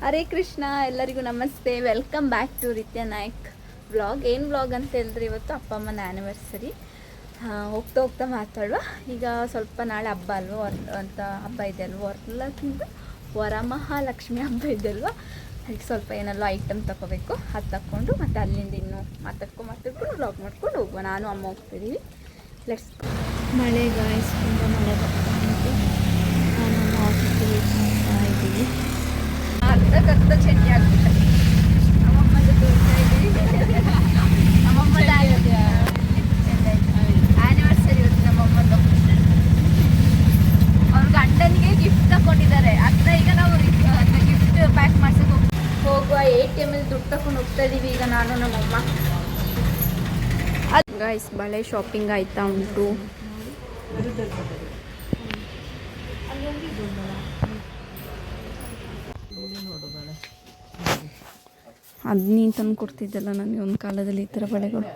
ಹರೇ ಕೃಷ್ಣ, ಎಲ್ಲರಿಗೂ ನಮಸ್ತೆ. Welcome back to Ritya Nayak vlog. ಏನು ವ್ಲಾಗ್ ಅಂತ ಹೇಳಿದ್ರೆ, ಇವತ್ತು ಅಪ್ಪ ಅಮ್ಮನ ಆ್ಯನಿವರ್ಸರಿ. ಹೋಗ್ತಾ ಹೋಗ್ತಾ ಮಾತಾಡುವ. ಈಗ ಸ್ವಲ್ಪ ನಾಳೆ ಹಬ್ಬ ಅಲ್ವ ಅಂತ ಹಬ್ಬ ಇದೆ ಅಲ್ವ, ವರಮಹಾಲಕ್ಷ್ಮಿ ಹಬ್ಬ ಇದೆ ಅಲ್ವ, ಅದಕ್ಕೆ ಸ್ವಲ್ಪ ಏನೆಲ್ಲ ಐಟಮ್ ತೊಗೋಬೇಕು. ಅದು ತಗೊಂಡು ಮತ್ತು ಅಲ್ಲಿಂದ ಇನ್ನೂ ಮಾತಾಡ್ಕೊಂಡು ವ್ಲಾಗ್ ಮಾಡ್ಕೊಂಡು ಹೋಗುವ. ನಾನು ಅಮ್ಮ ಹೋಗ್ತಿದ್ದೀವಿ. ಲೆಟ್ಸ್. ಮಳೆ ಗಾಯ್ಸ್, ತುಂಬ ಮಳೆ ಬರ್ತಾ ಉಂಟು. ನಾನು ಆಫೀಸ್ಗೆ ವೇಟ್ ಮಾಡ್ತಾ ಇದ್ದೀವಿ. ಅರ್ಧ ಚಂಡಿ ಆಗ್ಬಿಟ್ಟೆ. ನಮ್ಮಮ್ಮ ಜೊತೆ ಹೋಗ್ತಾ ಇದ್ದೀವಿ. ನಮ್ಮಮ್ಮದ ಆ್ಯನಿವರ್ಸರಿ ಇವತ್ತು ನಮ್ಮಮ್ಮದು. ಅವ್ರ ಗಂಡನಿಗೆ ಗಿಫ್ಟ್ ತಗೊಂಡಿದ್ದಾರೆ. ಅದನ್ನ ಈಗ ನಾವು ಗಿಫ್ಟ್ ಪ್ಯಾಕ್ ಮಾಡ್ಸಕ್ಕೆ ಹೋಗುವ. ATM ದುಡ್ಡು ತಗೊಂಡು ಹೋಗ್ತಾ ಇದ್ದೀವಿ ಈಗ ನಾನು ನಮ್ಮಮ್ಮ. ಅದು ಗೈಸ್, ಬಳೆ ಶಾಪಿಂಗ್ ಆಯ್ತಾ ಉಂಟು. ಅದು ನೀನು ತಂದು ಕೊಡ್ತಿದ್ದಲ್ಲ ನನಗೆ ಒಂದು ಕಾಲದಲ್ಲಿ, ಈ ಥರ ಬಳೆಗಳು.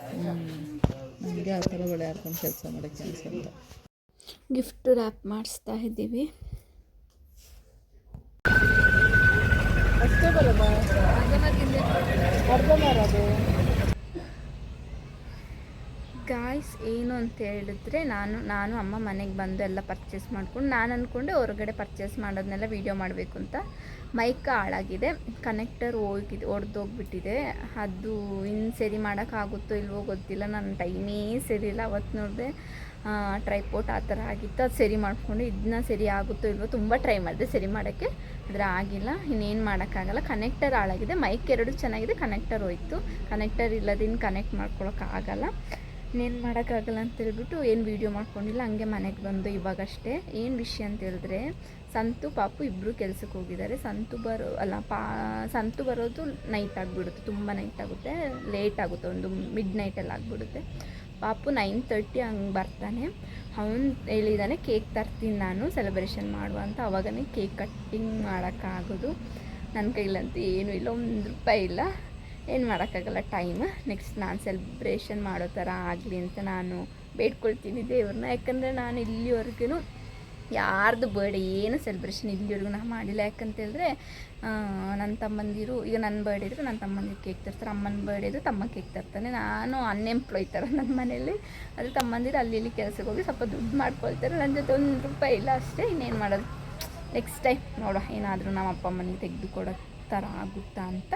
ನನಗೆ ಆ ಥರ ಬಳೆ ಹಾಕೊಂಡು ಕೆಲಸ ಮಾಡೋಕ್ಕೆ ಅನಿಸುತ್ತೆ. ಗಿಫ್ಟ್ ರ್ಯಾಪ್ ಮಾಡಿಸ್ತಾ ಇದ್ದೀವಿ. ಅಷ್ಟೇ ಬರೋದ ಅರ್ಧ ಮಾರೋದು ಗಾಯ್ಸ್. ಏನು ಅಂತ ಹೇಳಿದ್ರೆ, ನಾನು ಅಮ್ಮ ಮನೆಗೆ ಬಂದು ಎಲ್ಲ ಪರ್ಚೇಸ್ ಮಾಡ್ಕೊಂಡು, ನಾನು ಅಂದ್ಕೊಂಡೆ ಹೊರಗಡೆ ಪರ್ಚೇಸ್ ಮಾಡೋದನ್ನೆಲ್ಲ ವೀಡಿಯೋ ಮಾಡಬೇಕು ಅಂತ. ಮೈಕ್ ಹಾಳಾಗಿದೆ, ಕನೆಕ್ಟರ್ ಒಡೆದೋಗ್ಬಿಟ್ಟಿದೆ. ಅದು ಇನ್ನು ಸರಿ ಮಾಡೋಕ್ಕಾಗುತ್ತೋ ಇಲ್ವೋ ಗೊತ್ತಿಲ್ಲ. ನನ್ನ ಟೈಮೇ ಸರಿ ಇಲ್ಲ. ಅವತ್ತು ನೋಡಿದೆ ಟ್ರೈಪೋರ್ಟ್ ಆ ಥರ ಆಗಿತ್ತು. ಅದು ಸರಿ ಮಾಡಿಕೊಂಡು ಇದನ್ನ ಸರಿ ಆಗುತ್ತೋ ಇಲ್ವೋ ತುಂಬ ಟ್ರೈ ಮಾಡಿದೆ ಸರಿ ಮಾಡೋಕ್ಕೆ, ಆದರೆ ಆಗಿಲ್ಲ. ಇನ್ನೇನು ಮಾಡೋಕ್ಕಾಗಲ್ಲ. ಕನೆಕ್ಟರ್ ಹಾಳಾಗಿದೆ. ಮೈಕ್ ಎರಡು ಚೆನ್ನಾಗಿದೆ, ಕನೆಕ್ಟರ್ ಹೋಯ್ತು. ಕನೆಕ್ಟರ್ ಇಲ್ಲದಿನ್ನು ಕನೆಕ್ಟ್ ಮಾಡ್ಕೊಳಕ್ಕಾಗಲ್ಲ. ಇನ್ನೇನು ಮಾಡೋಕ್ಕಾಗಲ್ಲ ಅಂತೇಳ್ಬಿಟ್ಟು ಏನು ವೀಡಿಯೋ ಮಾಡ್ಕೊಂಡಿಲ್ಲ, ಹಂಗೆ ಮನೆಗೆ ಬಂದು ಇವಾಗಷ್ಟೇ. ಏನು ವಿಷಯ ಅಂತ ಹೇಳಿದ್ರೆ, ಸಂತು ಪಾಪು ಇಬ್ಬರು ಕೆಲ್ಸಕ್ಕೆ ಹೋಗಿದ್ದಾರೆ. ಸಂತು ಬರೋದು ನೈಟ್ ಆಗಿಬಿಡುತ್ತೆ, ತುಂಬ ನೈಟ್ ಆಗುತ್ತೆ, ಲೇಟ್ ಆಗುತ್ತೆ, ಒಂದು ಮಿಡ್ ನೈಟಲ್ಲಿ ಆಗಿಬಿಡುತ್ತೆ. ಪಾಪು 9:30 ಹಂಗೆ ಬರ್ತಾನೆ. ಅವನು ಹೇಳಿದ್ದಾನೆ ಕೇಕ್ ತರ್ತೀನಿ ನಾನು ಸೆಲೆಬ್ರೇಷನ್ ಮಾಡುವ ಅಂತ. ಅವಾಗನೇ ಕೇಕ್ ಕಟ್ಟಿಂಗ್ ಮಾಡೋಕ್ಕಾಗೋದು. ನನ್ನ ಕೈಲಂತೂ ಏನೂ ಇಲ್ಲ, ₹1 ಇಲ್ಲ. ಏನು ಮಾಡೋಕ್ಕಾಗಲ್ಲ ಟೈಮ್. ನೆಕ್ಸ್ಟ್ ನಾನು ಸೆಲೆಬ್ರೇಷನ್ ಮಾಡೋ ಥರ ಆಗಲಿ ಅಂತ ನಾನು ಬೇಡ್ಕೊಳ್ತೀನಿ ದೇವ್ರನ್ನ. ಯಾಕಂದರೆ ನಾನು ಇಲ್ಲಿವರೆಗೂ ಯಾರ್ದು ಬರ್ಡೇ ಏನು ಸೆಲೆಬ್ರೇಷನ್ ಇಲ್ಲಿವರೆಗೂ ನಾನು ಮಾಡಿಲ್ಲ. ಯಾಕಂತೇಳಿದ್ರೆ ನನ್ನ ತಮ್ಮಂದಿರು, ಈಗ ನನ್ನ ಬರ್ಡೇ ಇದ್ದರೆ ನನ್ನ ತಮ್ಮಂದಿರು ಕೇಕ್ ತರ್ತಾರೆ, ಅಮ್ಮನ ಬರ್ಡೇ ಇದ್ದರೆ ತಮ್ಮ ಕೇಕ್ ತರ್ತಾನೆ. ನಾನು ಅನ್ಎಂಪ್ಲಾಯ್ ಥರ ನನ್ನ ಮನೇಲಿ. ಅದು ತಮ್ಮಂದಿರು ಅಲ್ಲಿ ಇಲ್ಲಿ ಕೆಲಸಕ್ಕೆ ಹೋಗಿ ಸ್ವಲ್ಪ ದುಡ್ಡು ಮಾಡ್ಕೊಳ್ತಾರೆ. ನನ್ನ ಜೊತೆ ₹1 ಇಲ್ಲ ಅಷ್ಟೇ. ಇನ್ನೇನು ಮಾಡೋದು, ನೆಕ್ಸ್ಟ್ ಟೈಮ್ ನೋಡೋ ಏನಾದರೂ ನಮ್ಮ ಅಪ್ಪ ಅಮ್ಮನಿಗೆ ತೆಗೆದು ಕೊಡೋ ಥರ ಆಗುತ್ತಾ ಅಂತ.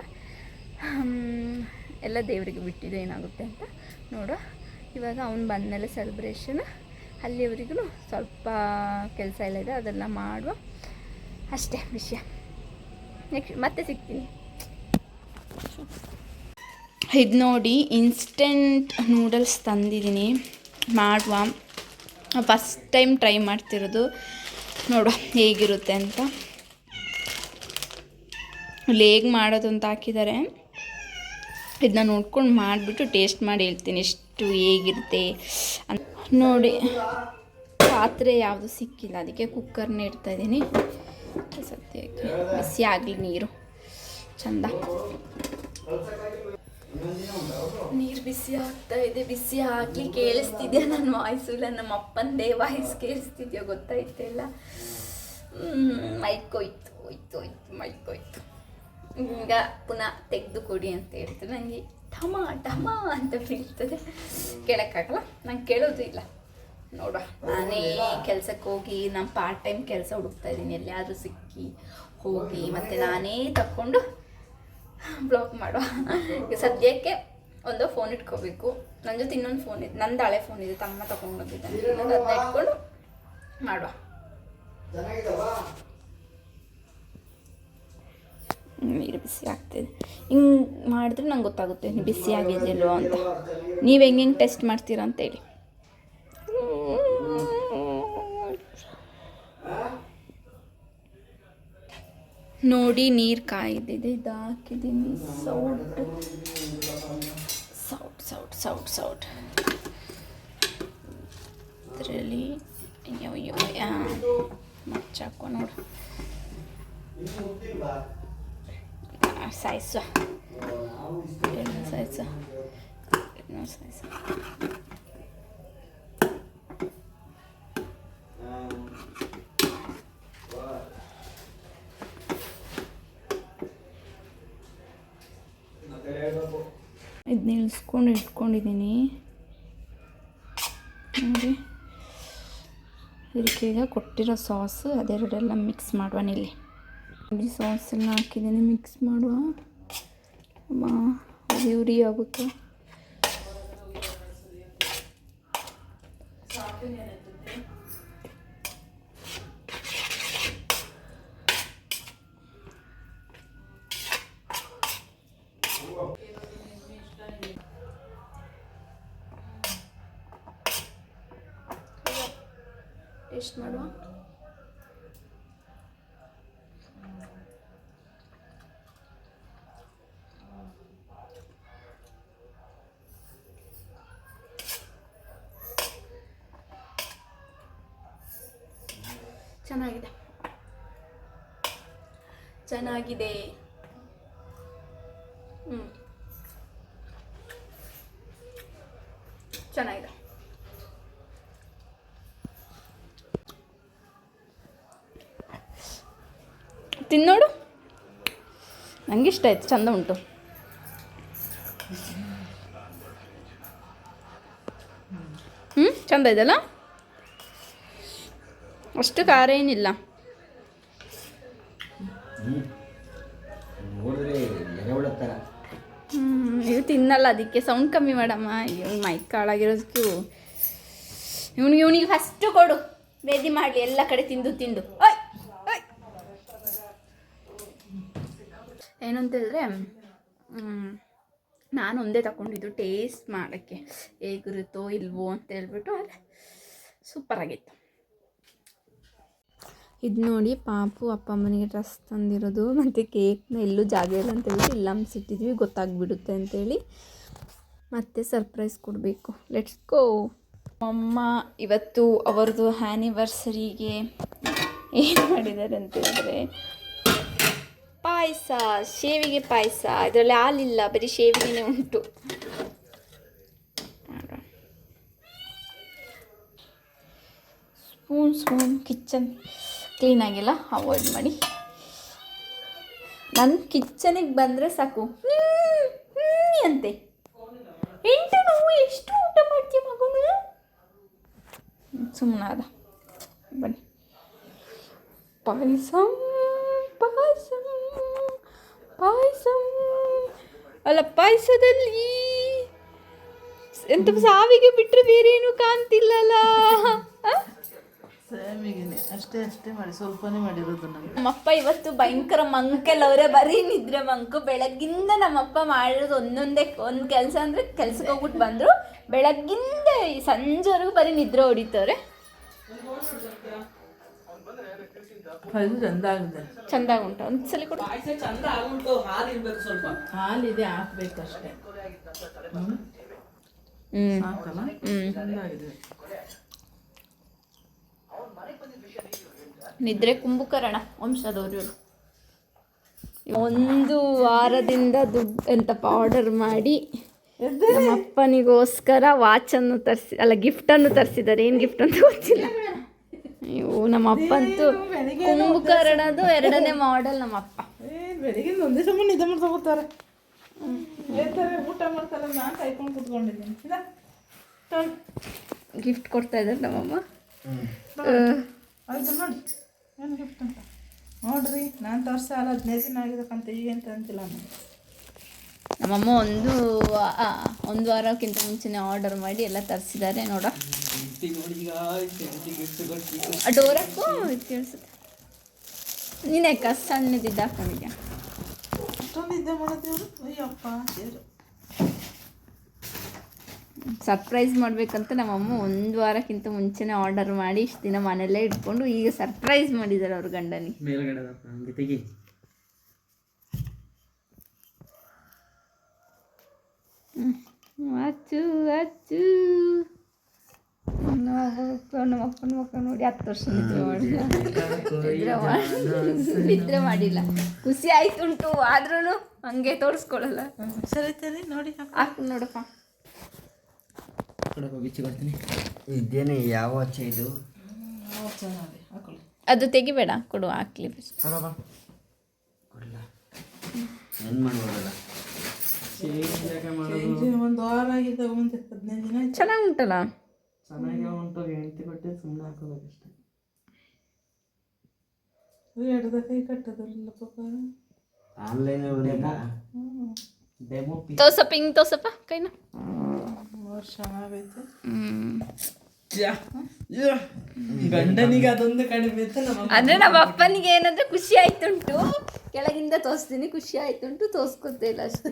ಎಲ್ಲ ದೇವರಿಗೆ ಬಿಟ್ಟಿದ್ದು ಏನಾಗುತ್ತೆ ಅಂತ ನೋಡೋ. ಇವಾಗ ಅವ್ನು ಬಂದಮೇಲೆ ಸೆಲೆಬ್ರೇಷನ್, ಅಲ್ಲಿವರೆಗೂ ಸ್ವಲ್ಪ ಕೆಲಸ ಎಲ್ಲ ಇದೆ, ಅದೆಲ್ಲ ಮಾಡುವ ಅಷ್ಟೇ ವಿಷಯ. ನೆಕ್ಸ್ಟ್ ಮತ್ತೆ ಸಿಗ್ತೀನಿ. ಇದು ನೋಡಿ, ಇನ್ಸ್ಟೆಂಟ್ ನೂಡಲ್ಸ್ ತಂದಿದ್ದೀನಿ, ಮಾಡುವ. ಫಸ್ಟ್ ಟೈಮ್ ಟ್ರೈ ಮಾಡ್ತಿರೋದು, ನೋಡುವ ಹೇಗಿರುತ್ತೆ ಅಂತ. ಇಲ್ಲಿ ಹೇಗೆ ಮಾಡೋದು ಅಂತ ಹಾಕಿದ್ದಾರೆ. ಇದನ್ನ ನೋಡ್ಕೊಂಡು ಮಾಡಿಬಿಟ್ಟು ಟೇಸ್ಟ್ ಮಾಡಿ ಹೇಳ್ತೀನಿ ಎಷ್ಟು ಹೇಗಿರುತ್ತೆ ಅಂತ. ನೋಡಿ, ಪಾತ್ರೆ ಯಾವುದು ಸಿಕ್ಕಿಲ್ಲ, ಅದಕ್ಕೆ ಕುಕ್ಕರ್ನೇ ಇಡ್ತಾಯಿದ್ದೀನಿ. ಸದ್ಯಕ್ಕೆ ಬಿಸಿ ಆಗಲಿ ನೀರು ಚಂದ. ನೀರು ಬಿಸಿ ಆಗ್ತಾ ಇದೆ, ಬಿಸಿ ಆಗಲಿ. ಕೇಳಿಸ್ತಿದ್ಯಾ ನನ್ನ ವಾಯ್ಸು? ಇಲ್ಲ ನಮ್ಮ ಅಪ್ಪಂದೇ ವಾಯ್ಸ್ ಕೇಳಿಸ್ತಿದ್ಯೋ ಗೊತ್ತಾಯ್ತಿಲ್ಲ. ಮೈಕ್ ಹೋಯ್ತು ಮೈಕ್. ಈಗ ಪುನಃ ತೆಗೆದು ಕೊಡಿ ಅಂತ ಹೇಳ್ತಾರೆ. ನನಗೆ ಢಮ ಅಂತ ಬೀಳ್ತದೆ, ಕೇಳೋಕ್ಕಾಗಲ್ಲ. ನಂಗೆ ಕೇಳೋದು ಇಲ್ಲ. ನೋಡುವ, ನಾನೇ ಕೆಲಸಕ್ಕೆ ಹೋಗಿ ನಮ್ಮ ಪಾರ್ಟ್ ಟೈಮ್ ಕೆಲಸ ಹುಡುಕ್ತಾ ಇದ್ದೀನಿ, ಎಲ್ಲಿಯಾದರೂ ಸಿಕ್ಕಿ ಹೋಗಿ ಮತ್ತು ನಾನೇ ತಗೊಂಡು ಬ್ಲಾಗ್ ಮಾಡುವ. ಈಗ ಸದ್ಯಕ್ಕೆ ಒಂದು ಫೋನ್ ಇಟ್ಕೋಬೇಕು. ನನ್ನ ಜೊತೆ ಇನ್ನೊಂದು ಫೋನ್ ಇದೆ, ನಂದು ಹಳೆ ಫೋನ್ ಇದೆ, ತಮ್ಮ ತಗೊಂಡೋಗಿದ್ದಾನೆ. ಅದನ್ನ ಇಟ್ಕೊಂಡು ಮಾಡುವ. ನೀರು ಬಿಸಿ ಆಗ್ತಿದೆ. ಹಿಂಗೆ ಮಾಡಿದ್ರೆ ನಂಗೆ ಗೊತ್ತಾಗುತ್ತೆ ಬಿಸಿ ಆಗಿದೆಯಲ್ವ ಅಂತ. ನೀವು ಹೆಂಗೆ ಟೆಸ್ಟ್ ಮಾಡ್ತೀರಾ ಅಂತೇಳಿ. ನೋಡಿ, ನೀರು ಕಾಯ್ದಿದೆ, ಇದು ಹಾಕಿದ್ದೀನಿ. ಸೌಟ್ ಇದರಲ್ಲಿ ಅಯ್ಯೋ ಮಚ್ಚಾಕೋ ನೋಡು. ಸಾಯಿಸು. ಇದನ್ನ ಇಳಿಸ್ಕೊಂಡು ಇಟ್ಕೊಂಡಿದ್ದೀನಿ ನೋಡಿ. ಇದಕ್ಕೆ ಈಗ ಕೊಟ್ಟಿರೋ ಸಾಸು ಅದೆರಡೆಲ್ಲ ಮಿಕ್ಸ್ ಮಾಡುವ. ಇಲ್ಲಿ ಸಾಸೆಲ್ಲ ಹಾಕಿದ್ದೀನಿ, ಮಿಕ್ಸ್ ಮಾಡುವ. ಉರಿ ಆಗುತ್ತೆ. ಟೇಸ್ಟ್ ಮಾಡುವ. ಚೆನ್ನಾಗಿದೆ. ಚೆನ್ನಾಗಿದೆ. ತಿನ್ನೋಡು, ನನಗೆ ಇಷ್ಟ ಆಯ್ತು, ಚಂದ ಉಂಟು. ಚಂದ ಇದೆಯಲ್ಲ, ಅಷ್ಟು ಖಾರ ಏನಿಲ್ಲ. ಇದು ತಿನ್ನಲ್ಲ, ಅದಕ್ಕೆ ಸೌಂಡ್ ಕಮ್ಮಿ ಮಾಡಮ್ಮ. ಮೈಕ್ ಹಾಳಾಗಿರೋದಕ್ಕೂ ಇವನಿಗೆ ಫಸ್ಟು ಕೊಡು, ಬೇದಿ ಮಾಡಲಿ ಎಲ್ಲ ಕಡೆ ತಿಂದು ತಿಂದು. ಏನು ಅಂತ ಹೇಳಿದ್ರೆ, ನಾನು ಒಂದೇ ತಗೊಂಡಿದ್ದು ಟೇಸ್ಟ್ ಮಾಡೋಕ್ಕೆ ಹೇಗಿರುತ್ತೋ ಇಲ್ವೋ ಅಂತ ಹೇಳ್ಬಿಟ್ಟು. ಆದರೆ ಸೂಪರಾಗಿತ್ತು. ಇದು ನೋಡಿ, ಪಾಪು ಅಪ್ಪ ಅಮ್ಮನಿಗೆ ಡ್ರೆಸ್ ತಂದಿರೋದು, ಮತ್ತು ಕೇಕ್ನ ಎಲ್ಲೂ ಜಾಗ ಇಲ್ಲ ಅಂತೇಳಿ ಇಲ್ಲ ಅನ್ಸಿಟ್ಟಿದ್ವಿ, ಗೊತ್ತಾಗ್ಬಿಡುತ್ತೆ ಅಂತೇಳಿ ಮತ್ತೆ ಸರ್ಪ್ರೈಸ್ ಕೊಡಬೇಕು. Let's go. ಅಮ್ಮ ಇವತ್ತು ಅವ್ರದ್ದು ಆ್ಯನಿವರ್ಸರಿಗೆ ಏನು ಮಾಡಿದ್ದಾರೆ ಅಂತ ಹೇಳಿದ್ರೆ, ಪಾಯಸ, ಶೇವಿಗೆ ಪಾಯಸ. ಇದರಲ್ಲಿ ಹಾಲಿಲ್ಲ, ಬರೀ ಶೇವಿಗೆನೇ ಉಂಟು. ಸ್ಪೂನ್ ಕಿಚನ್ ಕ್ಲೀನಾಗಿಲ್ಲ, ಅವಾಯ್ಡ್ ಮಾಡಿ. ನನ್ನ ಕಿಚನಿಗೆ ಬಂದರೆ ಸಾಕು ಅಂತೆ. ನಾವು ಎಷ್ಟು ಊಟ ಮಾಡ್ತೀವಿ ಮಗನು, ಸುಮ್ಮನಾದ. ಬನ್ನಿ. ಪಾಯಸ ಅಲ್ಲ, ಪಾಯಸದಲ್ಲಿ ಎಂತ ಸಾವಿಗೆ ಬಿಟ್ಟರೆ ಬೇರೆ ಏನು ಕಾಣ್ತಿಲ್ಲಲ್ಲ. ಅಷ್ಟೇ ಮಾಡಿ, ಸ್ವಲ್ಪನೇ ಮಾಡಿರೋದು. ನಮ್ಮಪ್ಪ ಇವತ್ತು ಭಯಂಕರ ಮಂಕಲ್ಲವ್ರೆ, ಬರೀ ನಿದ್ರೆ ಮಂಕು. ಬೆಳಗ್ಗಿಂದ ನಮ್ಮಪ್ಪ ಮಾಡಿರೋದು ಒಂದು ಕೆಲಸ ಅಂದರೆ ಕೆಲ್ಸಕ್ಕೆ ಹೋಗ್ಬಿಟ್ಟು ಬಂದರು, ಬೆಳಗ್ಗಿಂದ ಸಂಜೆವರೆಗೂ ಬರೀ ನಿದ್ರೆ ಹೊಡಿತವ್ರೆ. ಚಂದ ಉಂಟು. ಒಂದ್ಸಲಿ ಕೊಡು. ಹಾಲಿದೆ, ಹಾಕ್ಬೇಕಷ್ಟೇ. ನಿದ್ರೆ ಕುಂಭಕರ್ಣ ವಂಶದವರು. ಒಂದು ವಾರದಿಂದ ದುಡ್ಡು ಎಂತಪ್ಪ ಆರ್ಡರ್ ಮಾಡಿ ನಮ್ಮ ಅಪ್ಪನಿಗೋಸ್ಕರ ವಾಚನ್ನು ತರಿಸಿ, ಅಲ್ಲ ಗಿಫ್ಟನ್ನು ತರಿಸಿದ್ದಾರೆ. ಏನು ಗಿಫ್ಟ್ ಅಂತ ಗೊತ್ತಿಲ್ಲ. ಅಯ್ಯೋ, ನಮ್ಮ ಅಪ್ಪ ಅಂತೂ ಕುಂಭಕರ್ಣದು 2ನೇ ಮಾಡೆಲ್. ನಮ್ಮ ಅಪ್ಪ ಬೆಳಿಗ್ಗೆ ಒಂದೇ ಸಮಯ ನಿದ್ದೆ ಮಾಡ್ತಾ ಹೋಗ್ತಾರೆ, ಊಟ ಮಾಡ್ತಾರೆ. ನಾನು ಕಾಯ್ಕೊಂಡು ಕೂತ್ಕೊಂಡಿದ್ದೀನಿ. ಗಿಫ್ಟ್ ಕೊಡ್ತಾ ಇದ್ದಾರೆ ನಮ್ಮಮ್ಮ. ಅದು ನೋಡಿ ಏನು ಗಿಫ್ಟ್ ಅಂತ ನೋಡ್ರಿ. ನಾನು ತೋರಿಸ 15 ದಿನ ಆಗಿದ್ದಕ್ಕಂತ ಈಗಂತ ಅಂತಿಲ್ಲ. ನಮ್ಮಮ್ಮ ಒಂದು ವಾರಕ್ಕಿಂತ ಮುಂಚೆನೇ ಆರ್ಡರ್ ಮಾಡಿ ಎಲ್ಲ ತರಿಸಿದ್ದಾರೆ. ನೋಡ, ಡೋರಕ್ಕೂ ಕೇಳಿಸುತ್ತೆ. ನೀನೇ ಸಣ್ಣದಿದ್ದ ಹಾಕೊಂಡಿದ್ಯಾ? ಅಷ್ಟೊಂದು ಇದ್ದೆ ಮಾಡೋದೇವರು. ಅಯ್ಯಪ್ಪ ದೇವರು. ಸರ್ಪ್ರೈಸ್ ಮಾಡಬೇಕಂತ ನಮ್ಮಮ್ಮ ಒಂದು ವಾರಕ್ಕಿಂತ ಮುಂಚೆನೇ ಆರ್ಡರ್ ಮಾಡಿ ಇಷ್ಟು ದಿನ ಮನೆಯಲ್ಲೇ ಇಟ್ಕೊಂಡು ಈಗ ಸರ್ಪ್ರೈಸ್ ಮಾಡಿದ್ದಾರೆ ಅವ್ರ ಗಂಡನಿಗೆ. ಅಚ್ಚು ಅಚ್ಚು ನಮ್ಮಪ್ಪನ ಮಕ್ಕ ನೋಡಿ 10 ವರ್ಷ ನಿದ್ರೆ ಮಾಡಿಲ್ಲ. ಖುಷಿ ಆಯ್ತುಂಟು, ಆದ್ರೂ ಹಂಗೆ ತೋರಿಸ್ಕೊಳ್ಳಲ್ಲ. ಸರಿ ಸರಿ ನೋಡಿ ಹಾಕು ನೋಡಪ್ಪ. ಇದೇನೆ ಯಾವ ವಾಚ್ ಇದು? ಅದು ತೆಗಿಬೇಡ, ಕೊಡು, ಹಾಕ್ಲಿ. ಏನು ಮಾಡ್ಬೋದಲ್ಲ ಚೇಂಜ್ ಒಂದು ವಾರ ಆಗಿದೆ, ಮುಂದೆ 15 ದಿನ ಆಯ್ತು. ಚೆನ್ನಾಗಿ ಉಂಟಲ್ಲ. ಚೆನ್ನಾಗಿ ಉಂಟು, ಹೆಂಡತಿ ಕೊಟ್ಟು ಸುಮ್ಮನೆ ಹಾಕೋಬೇಕಷ್ಟೆ. 2 ಕೈ ಕಟ್ಟೋದಿಲ್ಲ ಪಾಪ. ಆನ್ಲೈನ್ ಡೆಮೋ ತೋರ್ಸಪ್ಪ, ಹಿಂಗೆ ತೋರ್ಸಪ್ಪ ಕೈನ. ವರ್ಷ ಆಗೈತೆ. ಗಂಡನಿಗೆ ಅದೊಂದು ಕಡಿಮೆ ಇತ್ತು. ಅಂದ್ರೆ ನಮ್ಮ ಅಪ್ಪನಿಗೆ ಏನಂದ್ರೆ ಖುಷಿ ಆಯ್ತುಂಟು, ಕೆಳಗಿಂದ ತೋರಿಸ್ತೀನಿ, ಖುಷಿ ಆಯ್ತುಂಟು, ತೋರ್ಸ್ಕೊತೇ ಇಲ್ಲ ಅಷ್ಟೇ.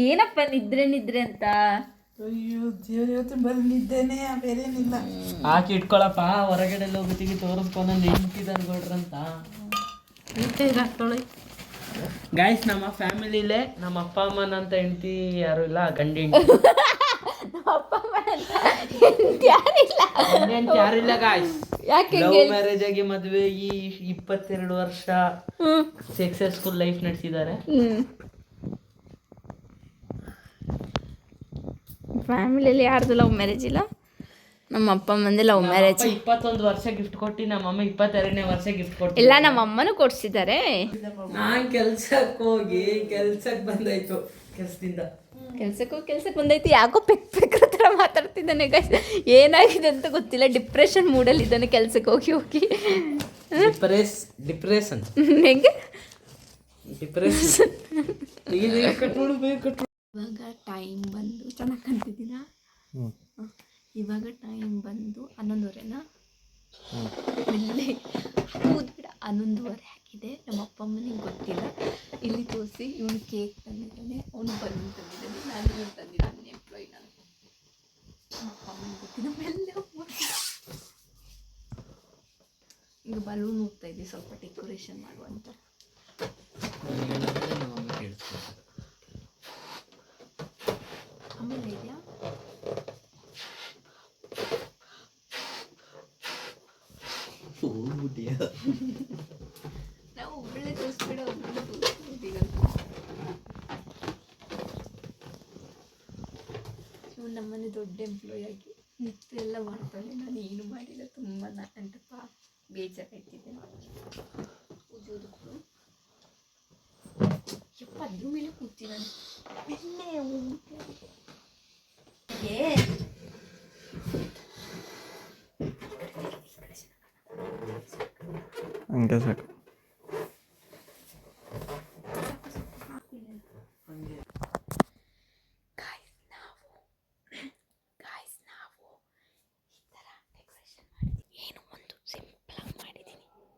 ಏನಪ್ಪ ನಿದ್ರೆ ಅಂತ. ಅಯ್ಯೋ ದೇವ್ರ, ಇವತ್ತು ಬರೀ ನಿದ್ದೆನೇ, ಬೇರೇನಿಲ್ಲ. ಹಾಕಿ ಇಟ್ಕೊಳಪ್ಪ, ಹೊರಗಡೆ ಹೋಗ್ಬಿಟ್ಟಿಗೆ ತೋರಿಸ್ಕೊಂಡು ಹೆಂಡತಿ ತಂದ್ಕೊಡ್ರಂತ. ನಿದ್ದೆ ಹಾಕೊಳ್ಳಿ ಗಾಯ್ಸ್, ನಮ್ಮ ಫ್ಯಾಮಿಲಿಲೇ ನಮ್ಮ ಅಪ್ಪ ಅಮ್ಮನಂತ ಹೆಂಡತಿ ಯಾರು ಇಲ್ಲ, ಗಂಡ ಹೆಂಡತಿ ಯಾರಿಲ್ಲ ಗಾಯ್ಸ್. ಯಾಕೆ ಲವ್ ಮ್ಯಾರೇಜ್ ಆಗಿ ಮದುವೆ ಈ 22 ವರ್ಷ ಸಕ್ಸಸ್ಫುಲ್ ಲೈಫ್ ನಡೆಸಿದ್ದಾರೆ. ಫ್ಯಾಮಿಲಿಯಲ್ಲಿ ಯಾರ್ದು ಲವ್ ಮ್ಯಾರೇಜ್ ಇಲ್ಲ, ನಮ್ಮ ಅಪ್ಪ ಅಮ್ಮಂದೇ ಲವ್ ಮ್ಯಾರೇಜ್. 21 ವರ್ಷ ಗಿಫ್ಟ್ ಕೊಟ್ಟು, ನಮ್ಮಮ್ಮ 22ನೇ ವರ್ಷ ಗಿಫ್ಟ್ ಕೊಟ್ಟು. ಇಲ್ಲ, ನಮ್ಮ ಅಮ್ಮನೂ ಕೊಡ್ಸಿದ್ದಾರೆ. ನಾನ್ ಕೆಲ್ಸಕ್ಕೆ ಹೋಗಿ ಕೆಲ್ಸಕ್ಕೆ ಬಂದಾಯ್ತು, ಕೆಲ್ಸಕ್ಕೆ ಬಂದೈತಿ. ಯಾಕೋ ಪೆಕ್ ಥರ ಮಾತಾಡ್ತಿದ್ದಾನೆ ಗೈಸ್, ಏನಾಗಿದೆ ಅಂತ ಗೊತ್ತಿಲ್ಲ. ಡಿಪ್ರೆಷನ್ ಮೂಡಲ್ಲಿ ಇದ್ದಾನೆ ಕೆಲ್ಸಕ್ಕೆ ಹೋಗಿ ಹೋಗಿ. ಡಿಪ್ರೆಷನ್ ಹೆಂಗೆ ಡಿಪ್ರೆಷನ್. ಇವಾಗ ಟೈಮ್ ಬಂದು ಚೆನ್ನಾಗಿ ಕಂತಿದ್ದೀನ. ಇವಾಗ ಟೈಮ್ ಬಂದು 11:30ನಾ? ಇಲ್ಲಿ ಹೌದು ಬಿಡ, 11:30 ಆಗಿದೆ. ನಮ್ಮ ಅಪ್ಪ ಅಮ್ಮನಿಗೆ ಗೊತ್ತಿಲ್ಲ. ಇಲ್ಲಿ ತೋರಿಸಿ, ಇವನು ಕೇಕ್ ತಂದಿದ್ದಾನೆ, ಅವನು ಬಲೂನ್ ತಂದಿದ್ದಾನೆ, ನಾನು ಇವನು ತಂದಿದ್ದಾನೆ, ಎಂಪ್ಲಾಯಿ ನಾನು. ನಮ್ಮ ಅಪ್ಪ ಅಮ್ಮನಿಗೆ ಗೊತ್ತಿಲ್ಲ. ಮೇಲೆ ಈಗ ಬಲೂನ್ ಹೋಗ್ತಾ ಇದ್ದೀವಿ, ಸ್ವಲ್ಪ ಡೆಕೋರೇಷನ್ ಮಾಡುವಂತ. ಆಮೇಲೆ ಇದೆಯಾ ನಾವು ಒಬ್ಬಳೆ ತೋರಿಸ್ಬೇಡ, ಒಬ್ಬಳೆ ತೋರಿಸ್ಬಿಟ್ಟಿಗ. ಇವ್ನು ನಮ್ಮನೆ ದೊಡ್ಡ ಎಂಪ್ಲಾಯ್ ಆಗಿ ನಿತ್ಯ ಎಲ್ಲ ಮಾಡ್ತಾಳೆ, ನಾನು ಏನು ಮಾಡಿಲ್ಲ. ತುಂಬ ಅಂತಪ್ಪ ಬೇಜಾರಾಯ್ತಿದ್ದೆ. ಉದೋದಕ್ಕೂ ಯಪ್ಪ ಅದ್ರ ಮೇಲೆ ಕೂತಿದ್ದಾನೆ. ಬೆನ್ನೆ ಹಂಗೆ ಸಾಕು. ನಾವು ಈ ಥರ ಡೆಕೋರೇಷನ್ ಮಾಡಿದ್ದೀವಿ. ಏನು ಒಂದು ಸಿಂಪಲಾಗಿ ಮಾಡಿದ್ದೀನಿ ನೋಡಿ.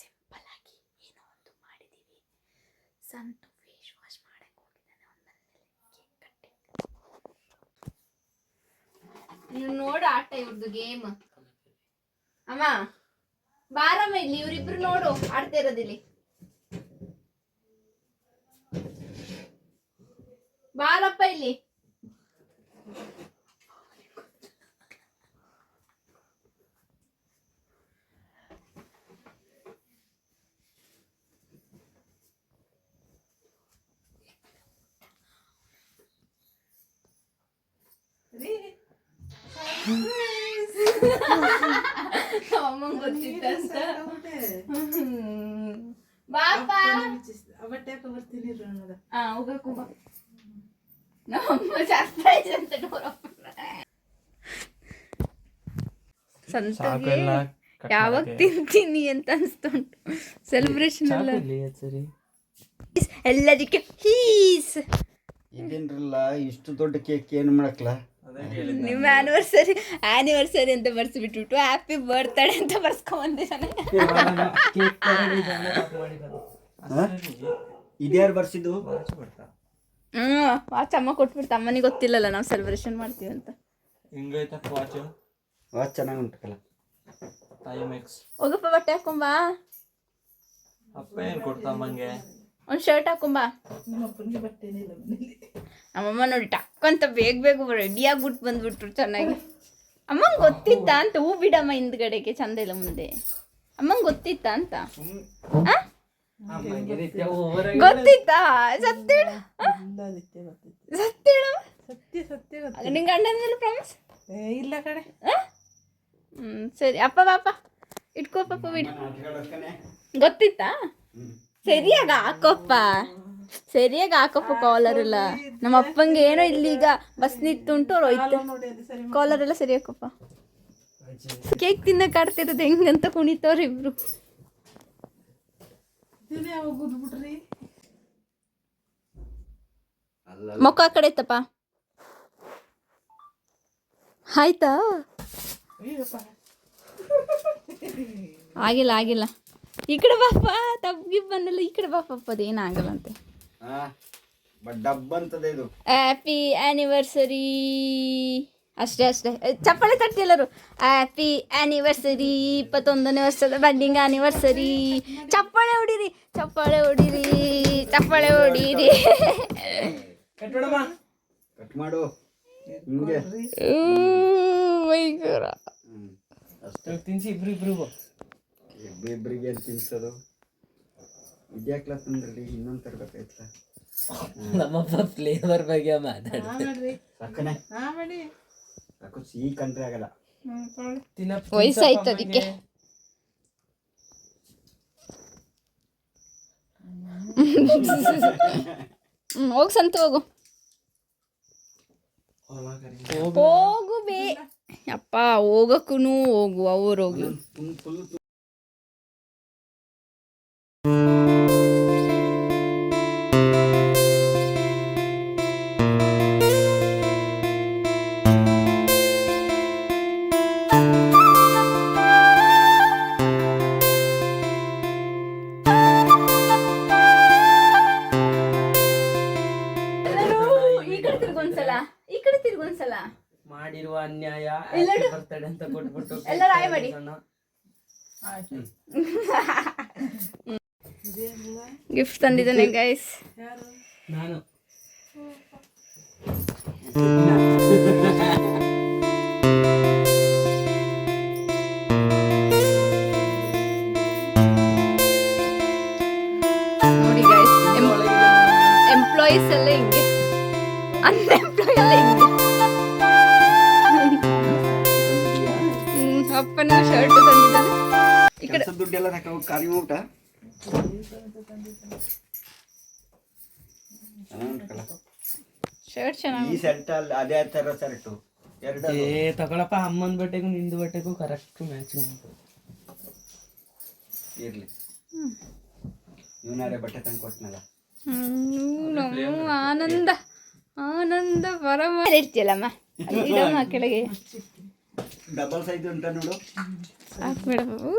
ಸಿಂಪಲಾಗಿ ಏನೋ ಒಂದು ಮಾಡಿದ್ದೀವಿ. ಸಂತು ಫೇಸ್ ವಾಶ್ ಮಾಡಕ್ಕೆ ಹೋಗಿದ್ದಾನೆ, ಅವನ ಮನೇಲಿ ಕೇಕ್ ಕಟ್ಟಿಂಗ್. ನೀವು ನೋಡು ಆಟ ಇವ್ರದ್ದು ಗೇಮ್. ಅಮ್ಮ ಬಾರಮ್ಮ ಇಲ್ಲಿ, ಇವರಿಬ್ರು ನೋಡು ಆಡ್ತಾ ಇರೋದಿಲ್ಲಿ. ಬಾರಪ್ಪ ಇಲ್ಲಿ. ಅಮ್ಮಂಗೆ ಗೊತ್ತಿತ್ತಂತ. ಬಾಪ ಬಟ್ಟೆ ಬರ್ತೀನಿ ನೋಡ. ಹೋಗಕ್ಕೂ ಬಾ. ನಮ್ಮ ಸರ್ಪ್ರೈಸ್ ಅಂತ ಸಂತಗೆ ಯಾವಾಗ ತಿಂತೀನಿ ಅಂತ ಅನ್ಸ್ತುಂಟು. ಸೆಲೆಬ್ರೇಷನ್ ಎಲ್ಲ ಎಲ್ಲದಕ್ಕೆ ಹೀಸ್. ಇದೇನ್ರಲ್ಲ ಇಷ್ಟು ದೊಡ್ಡ ಕೇಕ್ ಏನು ಮಾಡಕ್ಲ? ನಿಮ್ಮ ಆನಿವರ್ಸರಿ ಅಂತ ಬರ್ಸ್ಬಿಟ್ಬಿಟ್ಟು ಹ್ಯಾಪಿ ಬರ್ತ್ಡೇ ಅಂತ ಬರ್ಸ್ಕೊಂಬಂದಿದ್ದಾನೆ. ಇದ್ಯಾರು ಬರ್ಸಿದ್ದು? ವಾಚ್ ಅಮ್ಮ ಕೊಟ್ಬಿಡ್ತು. ಅಮ್ಮನಿಗೆ ಗೊತ್ತಿಲ್ಲಲ್ಲ ನಾವು ಸೆಲೆಬ್ರೇಷನ್ ಮಾಡ್ತೀವಿ ಅಂತ. ವಾಚ್ ಚೆನ್ನಾಗಿ ಉಂಟಲ್ಲ. ಹೋಗಪ್ಪ ಬಟ್ಟೆ ಹಾಕೊಂಬಾ. ಅಪ್ಪ ಏನು ಕೊಡ್ತಮ್ಮಂಗೆ? ಒಂದು ಶರ್ಟ್ ಹಾಕೊಂಬಾ. ನಿಮ್ಮಪ್ಪನಿಗೆ ಬಟ್ಟೆನೇ ಇಲ್ಲ ಮನೇಲಿ. ನಮ್ಮಮ್ಮ ನೋಡಿ ಟಕ್ಕಂತ ಬೇಗ ರೆಡಿ ಆಗ್ಬಿಟ್ಟು ಬಂದ್ಬಿಟ್ರು ಚೆನ್ನಾಗಿ. ಅಮ್ಮಂಗೆ ಗೊತ್ತಿತ್ತಾ ಅಂತ? ಹೂ ಬಿಡಮ್ಮ ಹಿಂದ್ಗಡೆಗೆ, ಚಂದ ಇಲ್ಲ ಮುಂದೆ. ಅಮ್ಮಂಗೆ ಗೊತ್ತಿತ್ತಾ ಅಂತ? ಗೊತ್ತಿತ್ತಾ? ಸತ್ತೇಳ ಸತ್ತೇಳ ಸತ್ಯ ನಿಂಗೆ ಗಂಡನ ಮೇಲೆ ಪ್ರಾಮಿಸ್ ಇಲ್ಲ ಕಡೆ. ಸರಿ ಅಪ್ಪ ಬಾಪ ಇಟ್ಕೋ ಪಾಪ ಬಿಡು. ನಾಟಕ ಗೊತ್ತಿತ್ತಾ? ಸರಿಯಾಗಿ ಹಾಕೋಪ್ಪ, ಸರಿಯಾಗಿ ಹಾಕೋಪ್ಪ ಕಾಲರ್ ಎಲ್ಲ. ನಮ್ಮ ಅಪ್ಪಂಗೆ ಏನೋ ಇಲ್ಲೀಗ ಬಸ್ ನಿಂತುಂಟು ಅವ್ರು ಹೋಯ್ತು. ನೋಡಿ ಅದು ಸರಿ ಕಾಲರ್ ಎಲ್ಲ ಸರಿ ಹಾಕೋಪ್ಪ. ಕೇಕ್ ತಿನ್ನಕ್ಕೆ ಆಡ್ತಿರೋದು ಹೆಂಗಂತ ಕುಣಿತವ್ರು ಇಬ್ರು. ದಿನ ಯಾವಾಗ ಗುದ್ಬಿಟ್ರಿ ಮೊಕ್ಕ ಆ ಕಡೆ ಐತಪ್ಪ. ಆಯ್ತಾ? ಅಯ್ಯಪ್ಪ ಆಗಿಲ್ಲ ಈ ಕಡೆ ಬಾಪ. ತಬ್ಗಿ ಬಂದಲ್ಲ, ಈ ಕಡೆ ಬಾಪಪ್ಪ. ಅದೇನಾಗಲ್ಲಂತೆ. ಡಬ್ಬಂತದೆ ಇದು. Happy anniversary. ಅಷ್ಟೇ ಚಪ್ಪಾಳೆ ತಟ್ಟಿ ಎಲ್ಲರೂ. ಹ್ಯಾಪಿ ಆ್ಯನಿವರ್ಸರಿ, 21ನೇ ವರ್ಷದ ವೆಡ್ಡಿಂಗ್ ಆ್ಯನಿವರ್ಸರಿ. ಚಪ್ಪಾಳೆ ಹೊಡೀರಿ. ಕಟ್ ಮಾಡು ಹಿಂಗೆ. ಭಯಂಕರ. ತಿನ್ಸಿ ಇಬ್ರಿಗೂ. ಇಬ್ಬರಿಗೆ ತಿನ್ಸೋದು. ಇದ್ಯಾಕ್ಲ ತಂದ್ರಲ್ಲಿ ಇನ್ನೊಂದು ತರಬೇಕಾಯ್ತಲ್ಲ. ನಮ್ಮಪ್ಪ ಫ್ಲೇವರ್ ಬಗ್ಗೆ ಮಾತಾಡ್ತಾರೆ. ಮಾಡ್ರಿ ಸಾಕನೆ ಮಾಡಿ ಸಾಕು, ಸಿಹಿ ಕಂಡ್ರೆ ಆಗಲ್ಲ. ವಯಸ್ಸಾಯ್ತು ಅದಕ್ಕೆ. ಹೋಗಿ ಸಂತು ಹೋಗು ಬೇ ಅಪ್ಪ. ಹೋಗಕ್ಕೂ ಹೋಗು, ಅವ್ರು ಹೋಗಿ. ಫುಲ್ ಈ ಕಡೆ ತಿರ್ಗೊಂದ್ಸಲ ಮಾಡಿರುವ ಅನ್ಯಾಯ ಬರ್ತಡೆ ಅಂತ ಕೊಟ್ಬಿಟ್ಟು ಎಲ್ಲರೂ ಆಯ್ ಮಾಡಿ. ಗಿಫ್ಟ್ ತಂದಿದ್ದಾನೆ ಗೈಸ್. ನಾನು ನೋಡಿ ಗೈಸ್, ಎಂಪ್ಲಾಯೀಸ್ ಎಲ್ಲ ಹಿಂಗೆ, ಅನ್ಎಂಪ್ಲಾಯ್ ಎಲ್ಲ ಹಿಂಗೆ. ಅಪ್ಪನ ಶರ್ಟ್ ತಂದಿದ್ದಾನೆ. ಈ ಕಡೆ ದುಡ್ಡೆಲ್ಲ ಖಾಲಿ ಊಟ. ಶರ್ಟ್ ಚೆನ್ನಾಗಿ. ಈ ಶರ್ಟ್ ಅಲ್ಲಿ ಅದೇ ತರ ಶರ್ಟ್ ಎರಡು. ತಗೊಳಪ್ಪ, ಅಮ್ಮನ ಬಟ್ಟೆಗೂ ನಿಂದು ಬಟ್ಟೆಗೂ ಕರೆಕ್ಟ್ ಮ್ಯಾಚಿಂಗ್ ಇರ್ಲಿ. ಇವನಾರೇ ಬಟ್ಟೆ ತಂದು ಕೊಟ್ಟನಲ್ಲ. ಆನಂದ ಆನಂದ ಪರಮ ಇರ್ತಿಯಲ್ಲಮ್ಮ. ಇಡಮ್ಮ ಕೆಳಗೆ ಡಬಲ್ ಸೈಜ್ ಉಂಟ ನೋಡು. ಹಾಕ್ಬಿಡವು.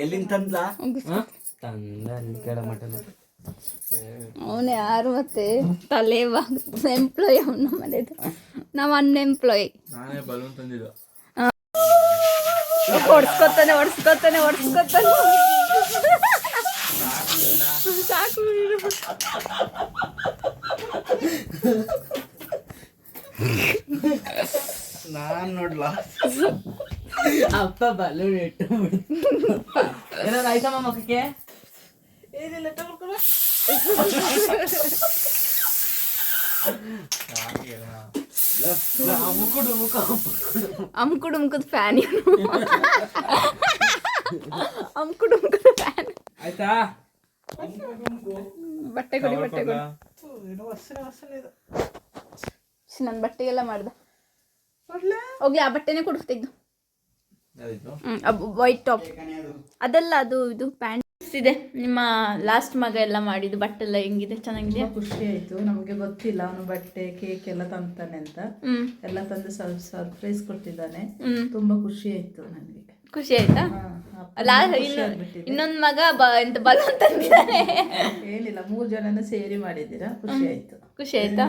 ಎಲ್ಲಿಂದ ತಂದ್ಲ? ತಂದ ಅಲ್ಲಿ ಕೆಳ ಮಟನ್. ಅವನು ಯಾರು ಮತ್ತೆ ತಲೆ ಎಂಪ್ಲಾಯ್. ಅವನ ಮನೆದು ನಾವು ಅನ್ಎಂಪ್ಲಾಯ್. ನಾನೇ ಬಲೂನ್ ತಂದಿದ್ದು. ಹೊಡ್ಸ್ಕೊತಾನೆ ಸಾಕು. ನಾನ್ ನೋಡ್ಲಾ ಅಪ್ಪ ಬಲೂನ್ ಇಟ್ಟು ಏನಾದ್ರು ಆಯ್ತಮ್ಮ ಮಕ್ಕಕ್ಕೆ? ಏನಿಲ್ಲ ತಗೊಳ್ಕೊಳ. ಅಮ್ಕುಡುಮ್ಕದ ಫ್ಯಾನ್. ಅಮ್ಕುಡುಮ್ಕದ ಫ್ಯಾನ್. ಆಯ್ತಾ? ಬಟ್ಟೆ ಕೊಡಿ. ಏನೋ ವಾಸನೆ ಇದು. ನನ್ನ ಬಟ್ಟೆಗೆಲ್ಲ ಮಾಡ್ದ. ಕೊಡ್ಲಾ? ಹೋಗ್ಲಿ, ಆ ಬಟ್ಟೆನೇ ಕೊಡು ತೆಗ್ದು. ವೈಟ್ ಟಾಪ್ ಅದಲ್ಲ, ಅದು ಇದು ಪ್ಯಾಂಟ್ ಇದೆ. ನಿಮ್ಮ ಲಾಸ್ಟ್ ಮಗ ಎಲ್ಲ ಮಾಡಿದ್ದು ಬಟ್ಟೆ ಎಲ್ಲ ಹೆಂಗಿದೆ? ಚೆನ್ನಾಗಿದೆ. ಖುಷಿ ಆಯ್ತು. ನಮಗೆ ಗೊತ್ತಿಲ್ಲ ಅವನು ಬಟ್ಟೆ ಕೇಕ್ ಎಲ್ಲ ತಂತಾನೆ ಅಂತ. ಎಲ್ಲ ತಂದು ಸರ್ಪ್ರೈಸ್ ಕೊಟ್ಟಿದ್ದಾನೆ. ತುಂಬಾ ಖುಷಿ ಆಯ್ತು ನನಗೆ. ಖುಷಿ ಆಯ್ತಾ? ಇನ್ನೊಂದು ಮಗ ಎಂತ ಬಲೂನ್ ತಂದಿದ್ದಾನೆ. ಏನಿಲ್ಲ, 3 ಜನನ ಸೇರಿ ಮಾಡಿದ್ದೀರಾ. ಖುಷಿ ಆಯ್ತು. ಖುಷಿ ಆಯ್ತಾ?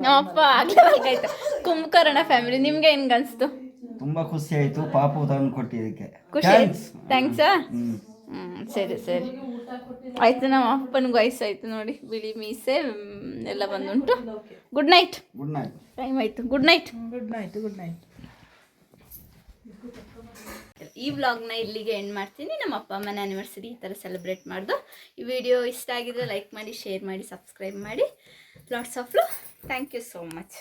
ನಮ್ಮಪ್ಪ ಆಗ್ಲೇಬೇಕಾಯ್ತು. ಕುಂಭಕರ್ಣ ಫ್ಯಾಮಿಲಿ. ನಿಮ್ಗೆ ಹೆಂಗ್ ಅನ್ಸ್ತು? ತುಂಬಾ ಖುಷಿ ಆಯ್ತು. ಪಾಪು ತಂದು ಕೊಟ್ಟಿದ್ದಕ್ಕೆ ಖುಷಿ. ಥ್ಯಾಂಕ್ಸಾ. ಸರಿ ಆಯ್ತು. ನಮ್ಮ ಅಪ್ಪನಿಗೂ ವಯಸ್ಸಾಯ್ತು ನೋಡಿ. ಬಿಳಿ ಮೀಸೆ ಎಲ್ಲ ಬಂದುಂಟು. Good night. ಟೈಮ್ ಆಯ್ತು. Good night. ಈ ವ್ಲಾಗ್ನ ಇಲ್ಲಿಗೆ ಎಂಡ್ ಮಾಡ್ತೀನಿ. ನಮ್ಮ ಅಪ್ಪ ಅಮ್ಮನ ಆ್ಯನಿವರ್ಸರಿ ಈ ಥರ ಸೆಲೆಬ್ರೇಟ್ ಮಾಡ್ದು. ಈ ವಿಡಿಯೋ ಇಷ್ಟ ಆಗಿದ್ರೆ ಲೈಕ್ ಮಾಡಿ, ಶೇರ್ ಮಾಡಿ, ಸಬ್ಸ್ಕ್ರೈಬ್ ಮಾಡಿ. Lots of love. Thank you so much.